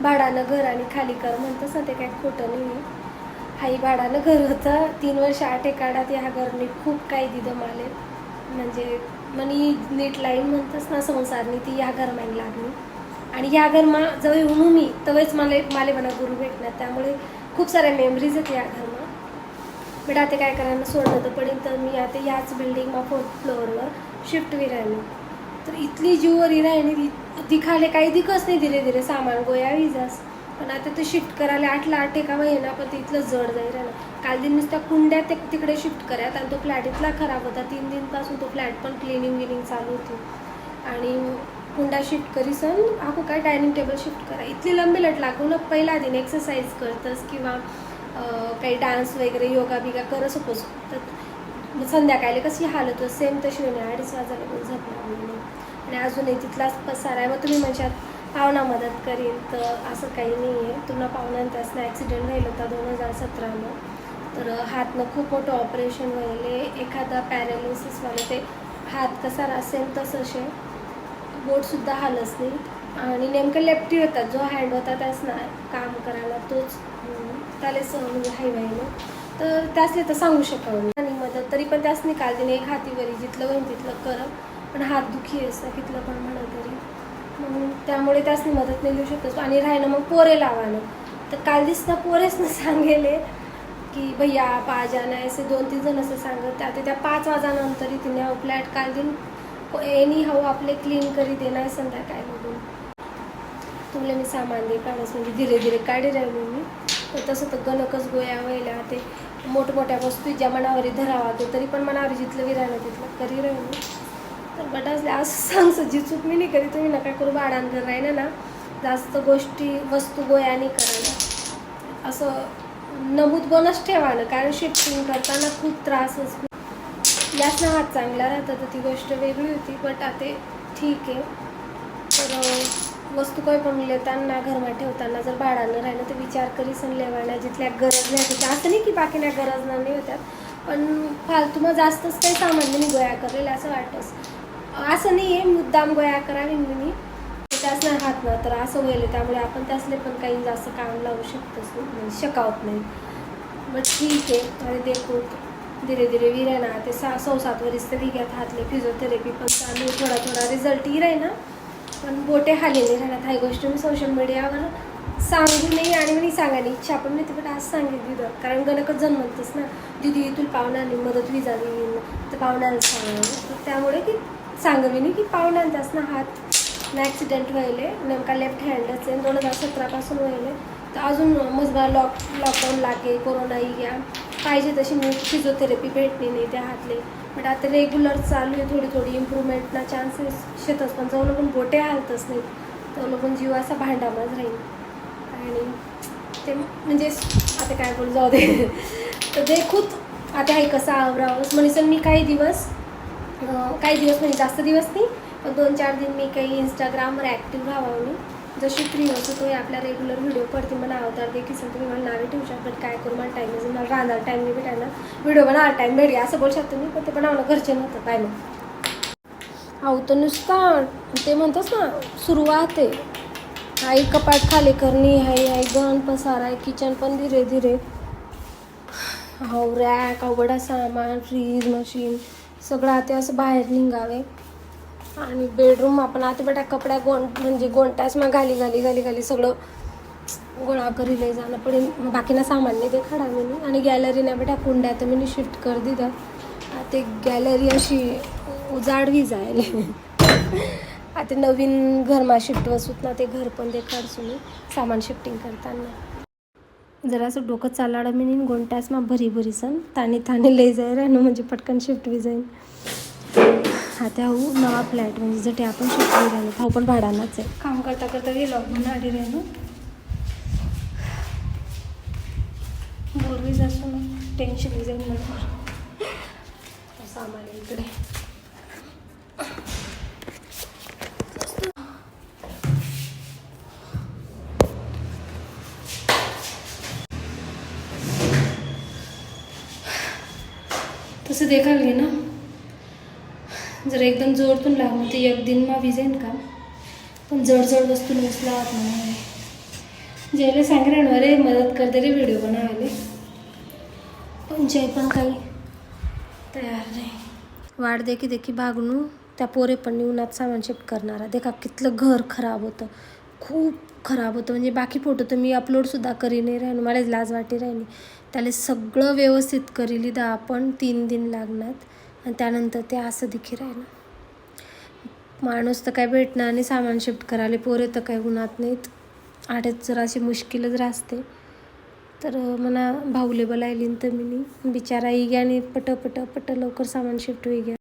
भाड्यानं घर आणि खाली कर म्हणतंच ना, ते काही खोटं नाही आहे. हाई भाड्यानं घर होतं 3 वर्ष 8 एकाडात ह्या घरने खूप काही दिलं माले, म्हणजे मनी नीट लाईन म्हणतंच ना संसारनी ती ह्या घरमाईन लागली. आणि ह्या घरमा जवळ येऊन मी तवेच माले म्हणा गुरु भेटणार, त्यामुळे खूप साऱ्या मेमरीज आहेत या घरमा. बट आता काय करायला सोडणं तर पडेल, तर मी आता याच बिल्डिंगमा 4th फ्लोअरवर शिफ्ट वी राहिली. तर इथली जीववरी राहिली दिखाले काही दिखच नाही, धीरे धीरे सामान गोया विजास. पण आता ते शिफ्ट करायला 8 एका महिना, पण ते इथलं जड जाईल राहिलं. काल दिन नुसत्या कुंड्या ते तिकडे शिफ्ट करायत आणि तो फ्लॅट इथला खराब होता. 3 दिनपासून तो फ्लॅट पण क्लिनिंग चालू होती. आणि कुंडा शिफ्ट करीसन आखो काय डायनिंग टेबल शिफ्ट करा. इथली लंबी लट लागून पहिला दिन एक्सरसाइज करतस किंवा काही डान्स वगैरे योगा बिगा कर सपोज, तर संध्याकाळी कशी हालत सेम तशी होणे. 2:30 वाजायला पण झोपणार आणि अजूनही तिथलाच पसार आहे. मग तुम्ही म्हणशात पाहुणा मदत करीन, तर असं काही नाही आहे. तुला पाहुण्यांपासून ॲक्सिडेंट व्हायला होता 2017ला, तर हातनं खूप मोठं ऑपरेशन व्हायले. एखादा पॅरालिसिसवाले ते हात कसा असेल तसं शे बोटसुद्धा हालच नाही. आणि नेमकं लेफ्टी होता, जो हँड होता त्याच ना काम करायला, तोच त्याला म्हणजे हाय व्हायला. तर त्यासले तर सांगू शकतो आणि मदत तरी पण त्याच नाही काल दिने एक हातीवरी जिथलं होईन तिथलं कर, पण हात दुखी असतं कितलं पण म्हणा तरी. मग त्यामुळे त्यासनी मदत नाही देऊ शकतो. आणि राहिलं मग पोरे लावानं, तर काल दिसता पोरेच ना सांगेले की भैया पाजाना असे 2-3 जण असं सांगत. आता त्या 5 वाजानंतर तिने फ्लॅट काल दिन एनी हाऊ आपले क्लीन करी देणार संध्याकाळी बघून तुमले मी सामान दे काढस, म्हणजे धीरे धीरे काढी राहिलो मी. तर तसं तर गणकच गोया व्हायला ते मोठमोठ्या वस्तू ज्या मनावरी धरावा ते तरी पण मनावर जिथलं विरायला तिथलं करी राहिलो. तर बट असले असं सांगसं जी चूक मी नाही करी, तुम्ही नका करू. भाड्यानं घर राहिलं ना जास्त गोष्टी वस्तू गोया नाही करायला, असं नमूद बनच ठेवानं, कारण शिफ्टिंग करताना खूप त्रास असतो. यासना हात चांगला राहता तर ती गोष्ट वेगळी होती. बट आता ठीक आहे. तर वस्तू काही पण लेताना घरमा ठेवताना जर भाड्यानं राहिलं तर विचार करीसन लेवायला, जिथल्या गरज नाही होत्या. असं नाही की बाकी नाही गरज नाही होत्यात, पण फालतू मग जास्तच काही सामान मी गोया करेल असं वाटतंच. असं नाही आहे मुद्दाम गोया करावी मी त्याच नाही हात ना, तर असं होईल. त्यामुळे आपण त्यासले पण काही जास्त काम लावू शकतोच नाही, शिकावत नाही. बट ठीक आहे. आणि देखो धीरे धीरे विरे ना ते 6-7 वर्ष तरी घ्यात हातले फिजिओथेरपी पण चालू, थोडा रिझल्ट ही राही ना. पण बोटे हाली नाही राहणार. काही गोष्ट मी सोशल मीडियावर सांगू नाही आणि मी सांगायला इच्छा पण नाही, पण आज सांगितली दिलं. कारण गणकच जण म्हणतंच ना दिदी तुला पाहुण्याने मदत विजावी तर पाहुण्याला सांगावं. तर त्यामुळे की सांगावी नाही की पाहुण्यांचाच ना हात ना ॲक्सिडेंट व्हायले, नेमका लेफ्ट हँडच आहे. 2017पासून व्हायले. तर अजून मजबा लॉकडाऊन लागे, कोरोनाही घ्या, पाहिजे तशी मी फिजिओथेरपी भेटली नाही त्या हातले. बट आता रेग्युलर चालू आहे, थोडी इम्प्रूव्हमेंटना चान्सेस शेतच. पण जाऊ पण बोटे हालतच नाही, तर पण जीव असा भांडामाच राहील. आणि ते म्हणजे आता काय बोलू जाऊ दे. तर ते खूप आता आहे कसं आवरावंच म्हणजे मी काही दिवस म्हणजे जास्त दिवस नाही, पण 2-4 दिन मी काही इंस्टाग्रामवर ॲक्टिव्ह राहावं. मी जशी फ्री होतो तो आपल्या रेग्युलर व्हिडिओ पडते मला अवतार देखील तुम्ही मला नावे ठेवू शकता. बट काय करू मला टाईम म्हणजे मला राहणार टाईम नाही भेटायला, व्हिडिओ बनवायला टाईम भेटली असं बोलू शकतो मी. पण ते बनवणं घरचे नव्हतं काय मग आहो तर नुसता ते म्हणतंच ना सुरुवात आहे. आई कपाट खाली करणी आहे, गण पसार आहे, किचन पण धीरे धीरे हो रॅक अवघडा सामान फ्रीज मशीन सगळं आता असं बाहेर निघावे. आणि बेडरूम आपण आता बेटा कपड्या म्हणजे गोंटास मग घाली सगळं गोळा करी लई जाणं पडेल. बाकीना सामान नाही ते खडा मी. आणि गॅलरी नाही बेटा कुंड्या तर मी शिफ्ट कर दिलं. ते गॅलरी अशी उजाडवी जायला. आता नवीन घरमा शिफ्ट वसूत ना ते घर पण ते काढसू मी सामान शिफ्टिंग करताना जरा असं डोकं चालाडं मी नाही गोंटास मग भरी सण ताणे लई जाय राहणं म्हणजे पटकन शिफ्ट बी जाईल. आता हो नवा फ्लॅट म्हणजे जटे आपण शिफ्ट राहिलो हा पण भाड्यानाच आहे. काम करता गेलो म्हणून आधी राहिलो बोरवीज असो ना टेन्शन जाईल नंतर सामान इकडे. तसं देखाल घे ना जर एकदम जोरतून लागलं तर एक दिन मा विजेन का पण जड वस्तू नसला म्हणून जयला सांगितलं रे मदत करते रे व्हिडिओ बनवायला, पण जय पण काही तयार नाही. वाट देखी देखी भागणू त्या पोरे पण उन्हात सामान शिफ्ट करणारा देखा कितलं घर खराब होतं, खूप खराब होतं. म्हणजे बाकी फोटो तर मी अपलोडसुद्धा करी नाही राहिलो, मला लाज वाटी राहिली. त्याला सगळं व्यवस्थित करी लिहिलं आपण 3 दिन लागणार आणि त्यानंतर ते असं दिखी राहिलं. माणूस तर काय भेटणार आणि सामान शिफ्ट करायला, पोरे तर काय उन्हात नाहीत. आठच जर अशी मुश्किलच राहते. तर मला भाऊले बोलायली तर मी बिचारा ही आणि पट लवकर सामान शिफ्ट होई गया.